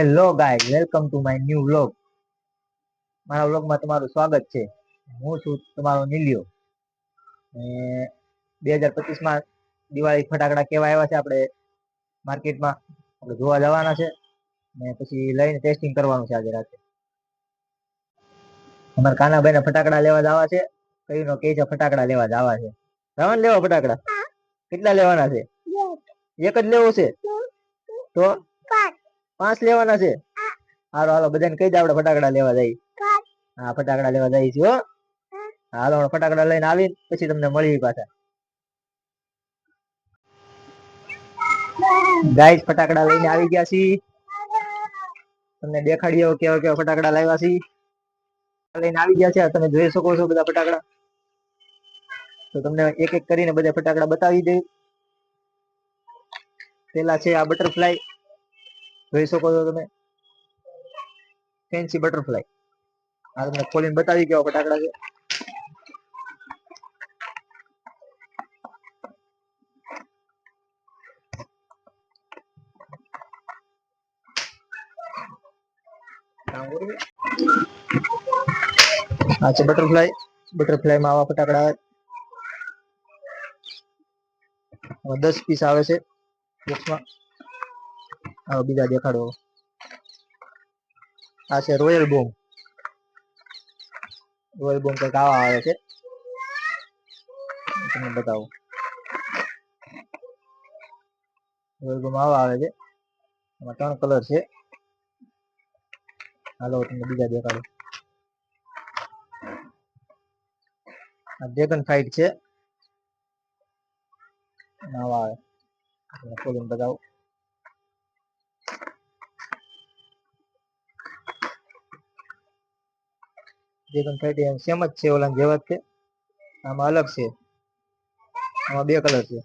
Hello guys, welcome to my new vlog. મારા વ્લોગમાં તમારું સ્વાગત છે. હું છું તમારો નિલિયો. 2025માં દિવાળી ફટાકડા કેવા આવ્યા છે આપણે માર્કેટમાં આપણે જોવા જવાના છે ને પછી લઈને ટેસ્ટિંગ કરવાનું છે આજે રાતે. અમારા કાનાભાઈ ફટાકડા લેવા જવા છે. કઈ નો કે છે ફટાકડા લેવા જવા છે. જવાનું લેવા ફટાકડા? કેટલા લેવાના છે? એક જ લેવો છે તો 5 લેવાના છે. હાલો હાલો બધાને કહી દે આપણે ફટાકડા લેવા જઈએ. હા ફટાકડા લેવા જઈએ છીએ હો. હાલો ફટાકડા લઈને આવી પછી તમને મળી પાછા. ગાઈસ ફટાકડા લઈને આવી ગયા છીએ. તમને દેખાડીએ કેવા કેવા ફટાકડા લાવ્યા છીએ. લઈને આવી ગયા છે તમે જોઈ શકો છો બધા ફટાકડા. તો તમને એક એક કરીને બધા ફટાકડા બતાવી દઈ. પેલા છે આ બટરફ્લાય, જોઈ શકો છો તમે, ફેન્સી બટરફ્લાય. આ તમને ખોલીને બતાવી કેવા ફટાકડા છે. આ છે બટરફ્લાય. બટરફ્લાયમાં આવા ફટાકડા આવે. 10 પીસ આવે છે બોક્સમાં. હવે બીજા દેખાડો. આ છે રોયલ બોમ્બ. રોયલ બોમ્બ કંઈક આવા આવે છે. તમને બતાવો. રોયલ બોમ્બ આવા આવે છે. એમાં 3 કલર છે. હાલો તમને બીજા દેખાડો. આ ડ્રેગન ફાઇટ છે. આવા આવે. ખોલીને બતાવો. ડ્રેગન ફાઇટ સેમ જ છે, ઓલા જેવા જ છે. આમાં અલગ છે. આમાં 2 કલર છે.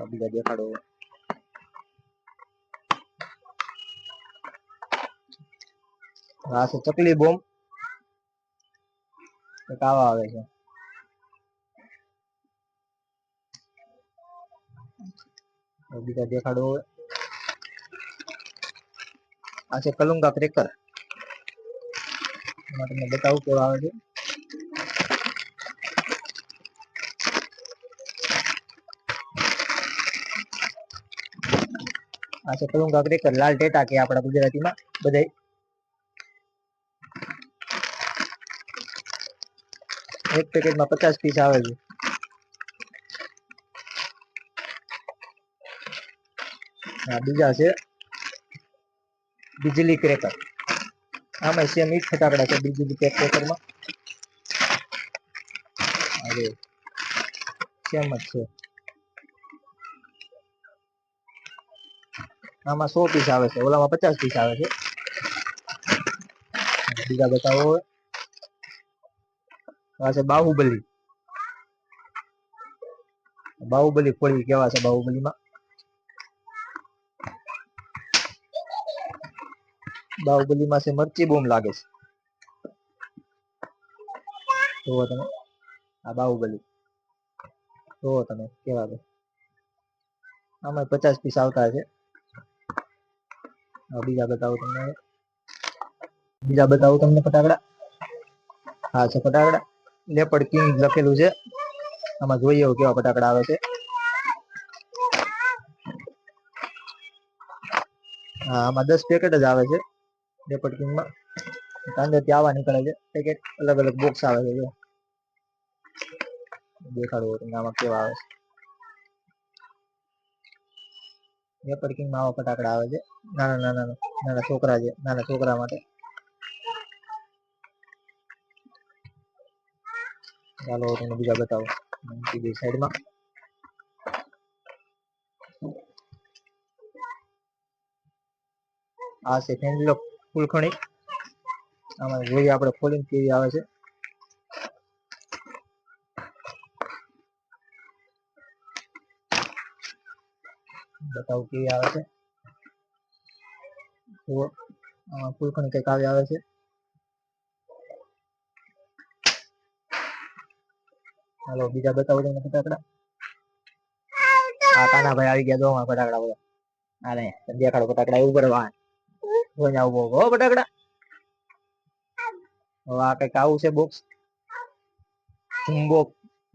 બીજા દેખાડો. આ છે ચકલી બોમ્બ. આવા આવે છે. બીજા દેખાડો. આ છે કલુંગા ક્રેકર. એમાં તમને બતાવું કેવા આવે છે. આ છે કલુંગા ક્રેકર, લાલ ટેટા કે આપણા ગુજરાતીમાં બધાય. એક પેકેટમાં 50 પીસ આવે છે. બીજા છે બીજલી ક્રેકર. આમાં સેમ ઈ ફટાકડા છે બીજલી ક્રેકરમાં. હવે સેમ જ છે. આમાં 100 પીસ આવે છે, ઓલામાં 50 પીસ આવે છે. બીજા બતાવો. આ છે બાહુબલી. બાહુબલી ફોડી કેવા છે. બાહુબલીમાં બાહુબલીમાં છે મરચી બોમ્બ લાગે છે. જુઓ તમે. આ બાહુબલી જુઓ તમે કેવા છે. આમાં 50 પીસ આવતા છે. બીજા બતાવો તમને. બીજા બતાવું તમને ફટાકડા. હા છે ફટાકડા. લેપડ કિંગ લખેલું છે. આમાં જોઈએ કેવા ફટાકડા આવે છે. હા આમાં 10 પેકેટ જ આવે છે લેપડ કિંગમાં. અંદરથી આવા નીકળે છે પેકેટ. અલગ અલગ બોક્સ આવે છે. જો દેખાડો તમને આમાં કેવા આવે છે. લેપડ કિંગમાં આવા ફટાકડા આવે છે. નાના છોકરા છે. નાના છોકરા માટે. ચાલો તમને બીજા બતાવો. બીજી સાઈડમાં આ છે ફેન્ડલો ફૂલખણી. આમાં જોઈએ આપણે ખોલીને કેવી આવે છે. બતાવું કેવી આવે છે. ફૂલખણી કઈક આવી આવે છે. હાલો બીજા બતાવો તમને ફટાકડા. આ કાનાભાઈ આવી ગયા. જો ફટાકડા બધા અરે દેખાડો ફટાકડા ઉપર વાહ જોઈને આવું હો ફટાકડા. આ કઈક આવું છે બોક્સ. ચુંબો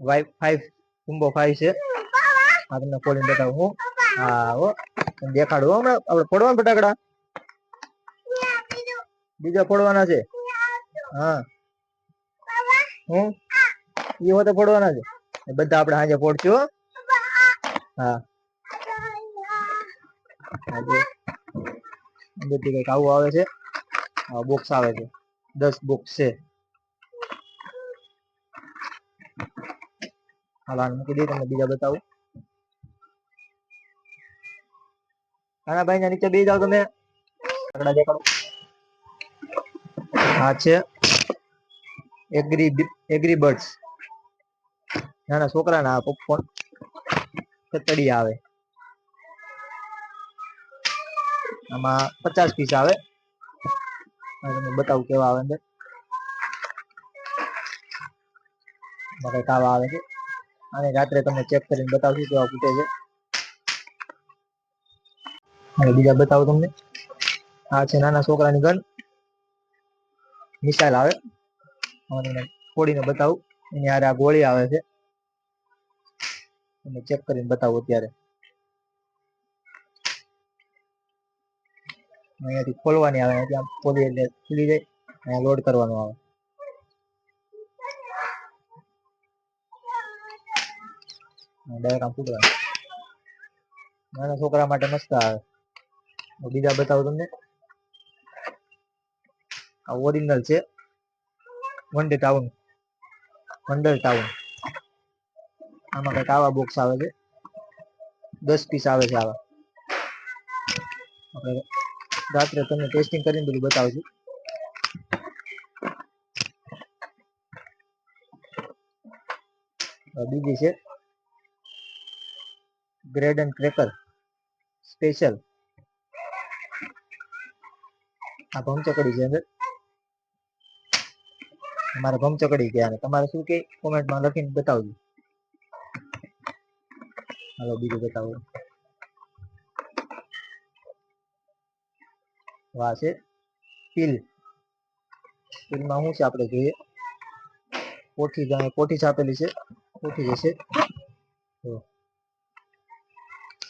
વાઈ 5 છે. આ તમને ખોલીને બતાવું હું. હા હો દેખાડું હમણાં આપણે ફોડવાના ફટાકડા. બીજા ફોડવાના છે. હા હું એ તો ફોડવાના છે. બધા આપણે હાજે ફોડશું. હા બધી કઈક આવું આવે છે. બોક્સ આવે છે 10 બોક્સ છે. હાલ મૂકી દઈ તમને બીજા બતાવું. નાના ભાઈ ના નીચે બે જાવ તમે. દેખાડો. હા છે એગ્રી બર્ડ્સ. નાના છોકરા ના પોપકોર્ન તડી આવે. આમાં 50 પીસ આવે. તમને બતાવું કેવા આવે અંદર. કાવા આવે છે અને રાત્રે તમને ચેક કરીને બતાવશું કેવા ફૂટે છે. અને બીજા બતાવો તમને. આ છે નાના છોકરાની ગન. મિસાઈલ આવે. ફોડીને બતાવું એની હારે આ ગોળી આવે છે. તમે ચેક કરીને બતાવો અત્યારે. અહીંયાથી ખોલવાની આવે. અહીંયાથી આમ ખોલી એટલે ખુલી જાય. અહીંયા લોડ કરવાનું આવે. ડાયરેક્ટ આમ ફૂટવાનું. નાના છોકરા માટે મસ્ત આવે. બીજા બતાવું તમને. આ ઓરિજિનલ છે. Wonder town. આમાં કઈક આવા બોક્સ આવે છે. 10 પીસ આવે છે આવા. રાત્રે તમને ટેસ્ટિંગ કરીને બધું બતાવશું. બીજી છે ગ્રેડ એન્ડ ક્રેકર સ્પેશિયલ. આ ભમચકડી છે અંદર. તમારે ભમચકડી ગયા. તમારે શું કે કોમેન્ટમાં લખીને બતાવજો. હાલો બીજું બતાવું. વાહ છે પિલ. પિલમાં શું છે આપણે જોઈએ. કોઠી છાપેલી છે. કોઠી જશે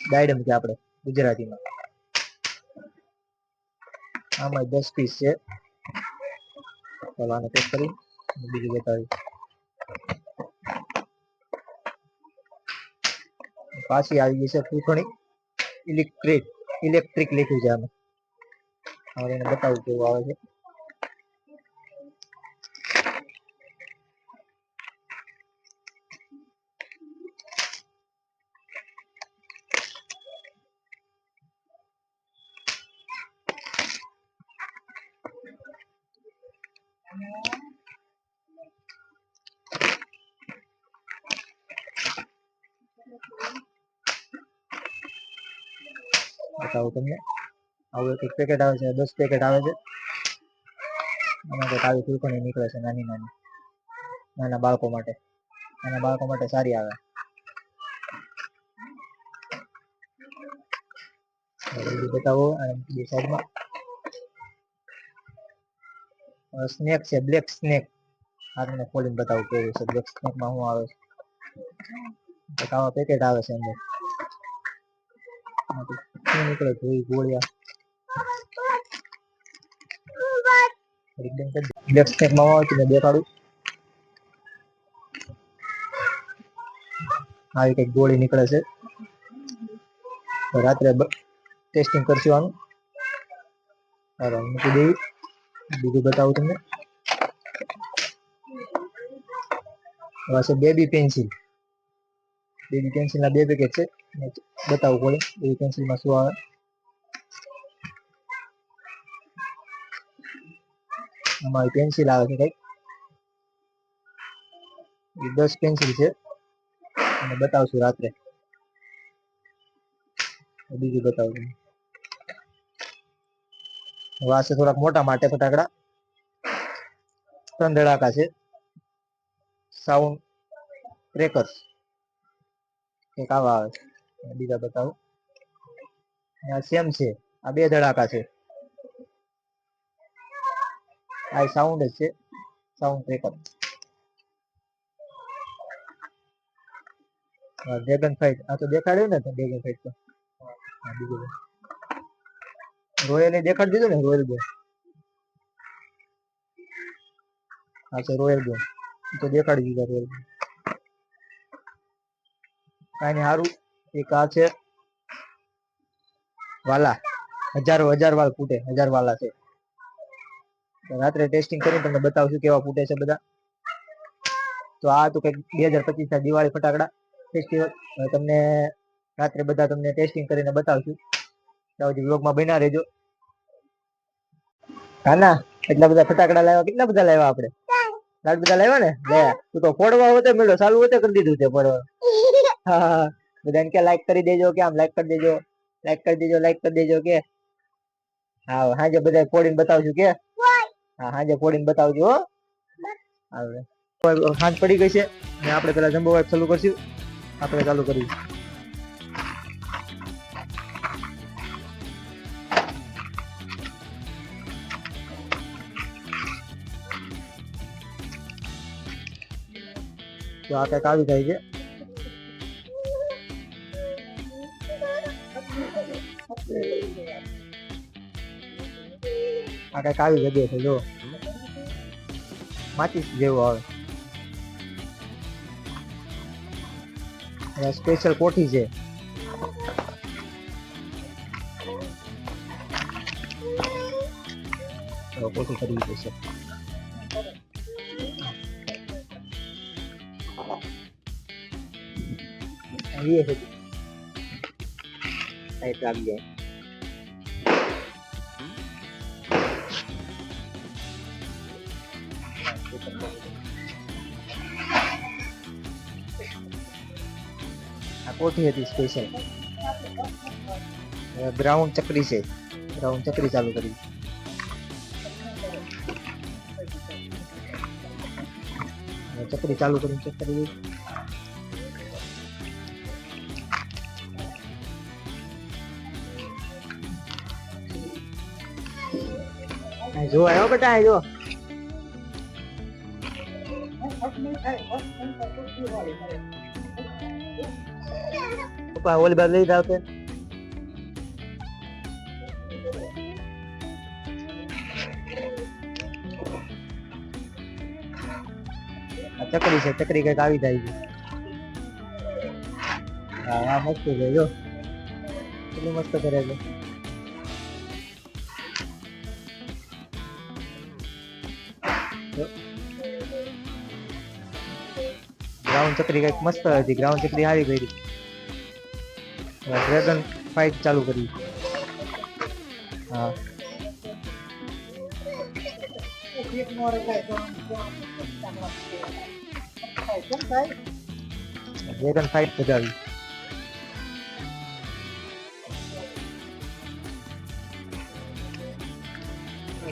ડાયડમ કે આપણે ગુજરાતીમાં. આમાં 10 પીસ છે. આને પેક કરી બીજું બતાવી. પાછી આવી ગઈ છે ફૂટણી. ઇલેક્ટ્રિક લીધું છે આમાં. હવે એને બતાવું કેવું આવે છે. બતાવું તમને. આવું એક પેકેટ આવે છે. 10 પેકેટ આવે છે. એમાં કઈક આવી ફૂલકણી નીકળે છે નાની નાની. નાના બાળકો માટે. નાના બાળકો માટે સારી આવે. બતાવો સાઈડમાં. સ્નેક છે બ્લેક સ્નેક. આ તમને ખોલીને બતાવું કેવું છે. બ્લેક સ્નેકમાં શું આવે છે. આવા પેકેટ આવે છે અંદર. શું નીકળે છે ગોળિયા. બ્લેક સ્નેકમાં આવે છે દેખાડું. આવી કઈક ગોળી નીકળે છે. રાત્રે ટેસ્ટિંગ કરશું આનું. હાલો મૂકી દેવી. બીજું બતાવું તમને. Baby pencil. બેબી પેન્સિલ ના 2 પેકેટ છે. બતાવું પડે બેબી પેન્સિલમાં શું આવે. અમારી પેન્સિલ આવે છે કઈક. 10 પેન્સિલ છે. અને બતાવશું રાત્રે. બીજું બતાવું. વાસે થોડાક મોટા માટે ફટાકડા. 3 ધડાકા છે. સાઉન્ડ ક્રેકર્સ એક આવા આવે છે. બીજા બતાવું. આ સેમ છે, આ બે ધડાકા છે. આ સાઉન્ડ જ છે, સાઉન્ડ ટ્રેકર. ડ્રેગન ફાઇટ આ તો દેખાડ્યું ને, ડ્રેગન ફાઇટ તો રોયલ ને દેખાડી દીધું ને, રોયલ ગેમ. આ છે રોયલ ગેમ, તો દેખાડી દીધા રોયલ ગેમ. કાંઈ સારું. એક આ છે વાલા, હજાર વાળ ફૂટે, 1000 વાલા છે. રાત્રે ટેસ્ટિંગ કરીને તમને બતાવશું કેવા ફૂટે છે બધા. તો આ તો કંઈક 2025 ના દિવાળી ફટાકડા ફેસ્ટિવલ. તમને રાત્રે બધા તમને ટેસ્ટિંગ કરીને બતાવશું. ત્યાં સુધી વ્લોગમાં બન્યા રહેજો. કાના એટલા બધા ફટાકડા લાવ્યા, કેટલા બધા લાવ્યા આપણે? લાડ બધા લાવ્યા ને. લે તું તો ફોડવા હોતે મેળો ચાલુ હોતે કરી દીધું તે ફોડવા. હા બધાને કે લાઈક કરી દેજો, કે આમ લાઈક કરી દેજો, લાઈક કરી દેજો, લાઈક કરી દેજો કે. હા હાજે બધા ફોડીને બતાવશું કે. હા હાજે ફોડીને બતાવજો હો. હવે સાંજ પડી ગઈ છે ને આપણે પેલા જમ્બો વાઇપ ચાલુ કરશું. આપણે ચાલુ કરીશું. તો આ કંઈક આવી જાય છે. આ કંઈક આવી જગ્યાએ છે, જો માચીસ જેવું આવે. સ્પેશિયલ કોઠી છે. કોઠી કરવી પડશે. ये है ऐसा लग गया. આ કોઠી હતી સ્પેશિયલ. ગ્રાઉન્ડ ચક્રી છે, ગ્રાઉન્ડ ચક્રી ચાલુ કરી. ચક્રી ચાલુ કરી, ચક્રી જો આવ્યો બેટા, જો પપ્પા ઓલી બાદ લઈ જાવ તે. ચકરી છે, ચકરી કઈક આવી જાય છે. હા મસ્ત છે, જો કેટલું મસ્ત કરે છે. ગ્રાઉન્ડ ચક્રી કઈક મસ્ત હતી, ગ્રાઉન્ડ ચક્રી આવી ગઈ. ડ્રેગન ફાઇટ ચાલુ કરી. હા ડ્રેગન ફાઇટ બજાવી.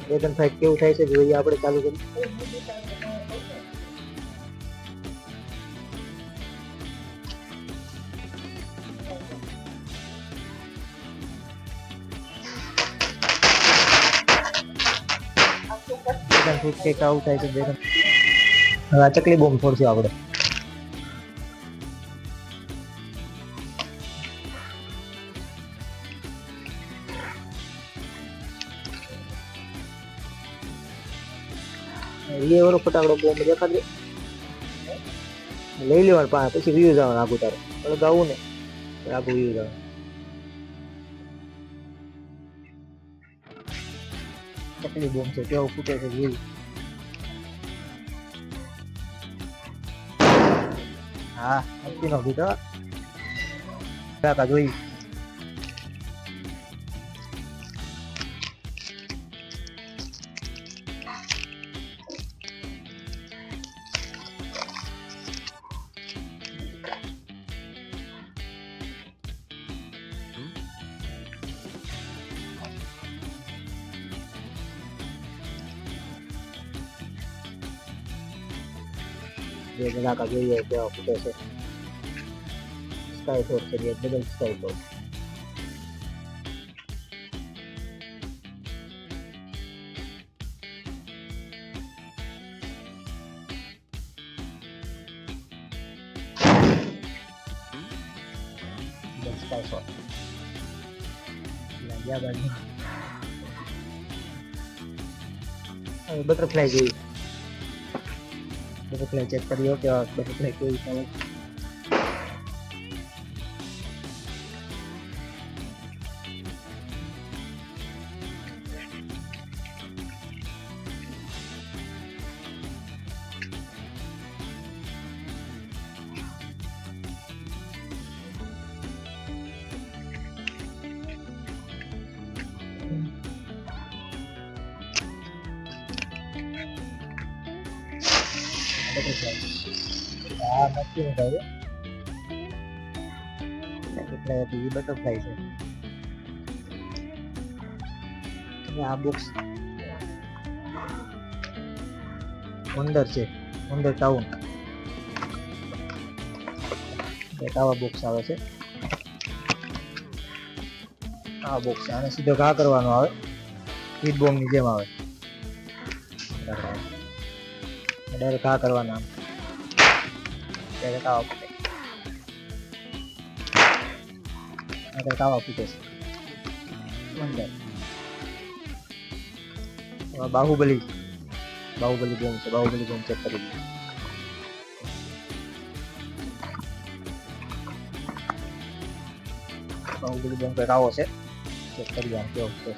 ડ્રેગન ફાઇટ કેવું થાય છે જોઈએ આપણે, ચાલુ કરી. કંઈક આવું થાય છે. હવે આ ચકલી બોમ્બ ફોડશું આપણે. એ ઓલો ફટાકડો બોમ્બ દેખાડે લઈ લેવાનું, પછી વ્યૂઝ આવવાનું આગું તારે. એટલે ગાવું ને આગું વ્યૂઝ આવે. ચકલી બોમ્બ છે, કેવું ફૂટે છે જોયું. હા અતિ નો ભીતો કાકા જોઈ. ये का જોઈએ કેવા ફૂટે છે. સ્કાય ફોર્સ છે, ડબલ સ્કાય ફોર્સ. 500 લાગ્યા બાજુ. હવે બટરફ્લાય જોઈ, બટરફ્લાય ચેક કર્યો કે બટરફ્લાય કેવી છે. આ નથી થાય એટલે બીજી બટરફ્લાય છે. આ બોક્સ અંદર છે, અંદર ટાઉન એક આવા બોક્સ આવે છે. આ બોક્સ આને સીધો ઘા કરવાનો આવે, હીટ બોમ્બ ની જેમ આવે. ડાયરેક્ટ ઘા કરવાના, ડાયરેક્ટ આવા ફૂટે, ડાયરેક્ટ આવા ફૂટે છે અંદર. બાહુબલી બોમ્બ છે, બાહુબલી બોમ્બ ચેક કરી દીધું. બાહુબલી બોમ્બ કંઈક આવો છે, ચેક કરી દો કેવો છે.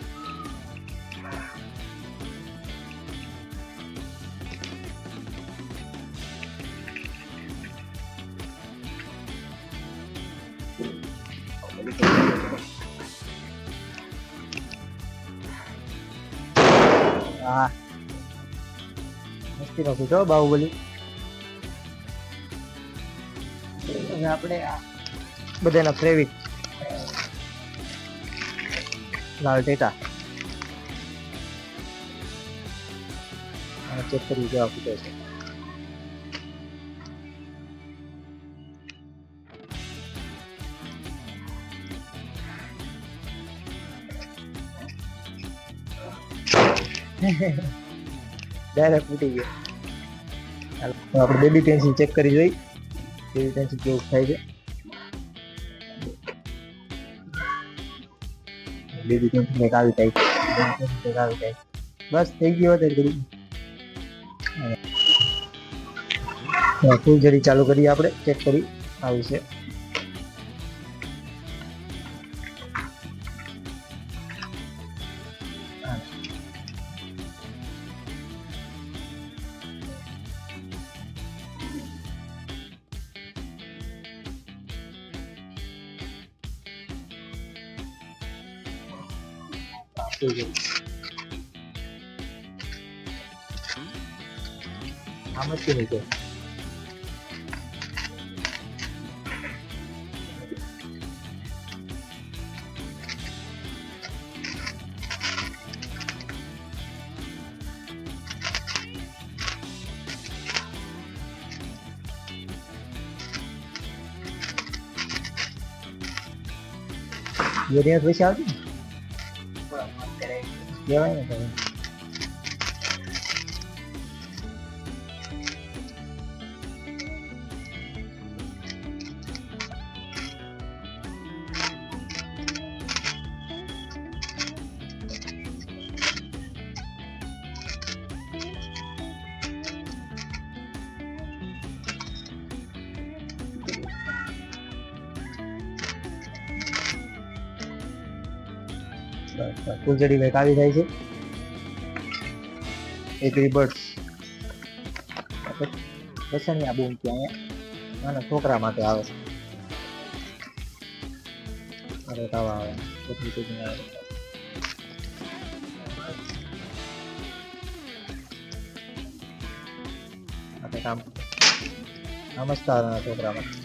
હા મસ્તી નો પૂછો બાહુબલી. અને આપણે બધાના ફેવરિટ લાલ ટેટા ચેક કરી કેવા ફૂટે છે. ડાયરેક્ટ ફૂટી ગયો. આપણે બેબી પેન્સિલ ચેક કરી જોઈ, બેબી પેન્સિલ કેવું થાય છે. બેબી પેન્સિલ એક આવી થાય, બસ થઈ ગયો. ફૂલઝડી ચાલુ કરી, આપણે ચેક કરી આવી છે. આમ જ નહીં છે. પૈસા આવતી કહેવાય ને તમે. ફૂલઝડી કંઈક આવી થાય છે. એગ્રી બર્ડ્સ લસણિયા બૂમ છે, અહીંયા નાના છોકરા માટે આવે છે. આવા આવે આપણે કામ સમજતા છોકરા માટે.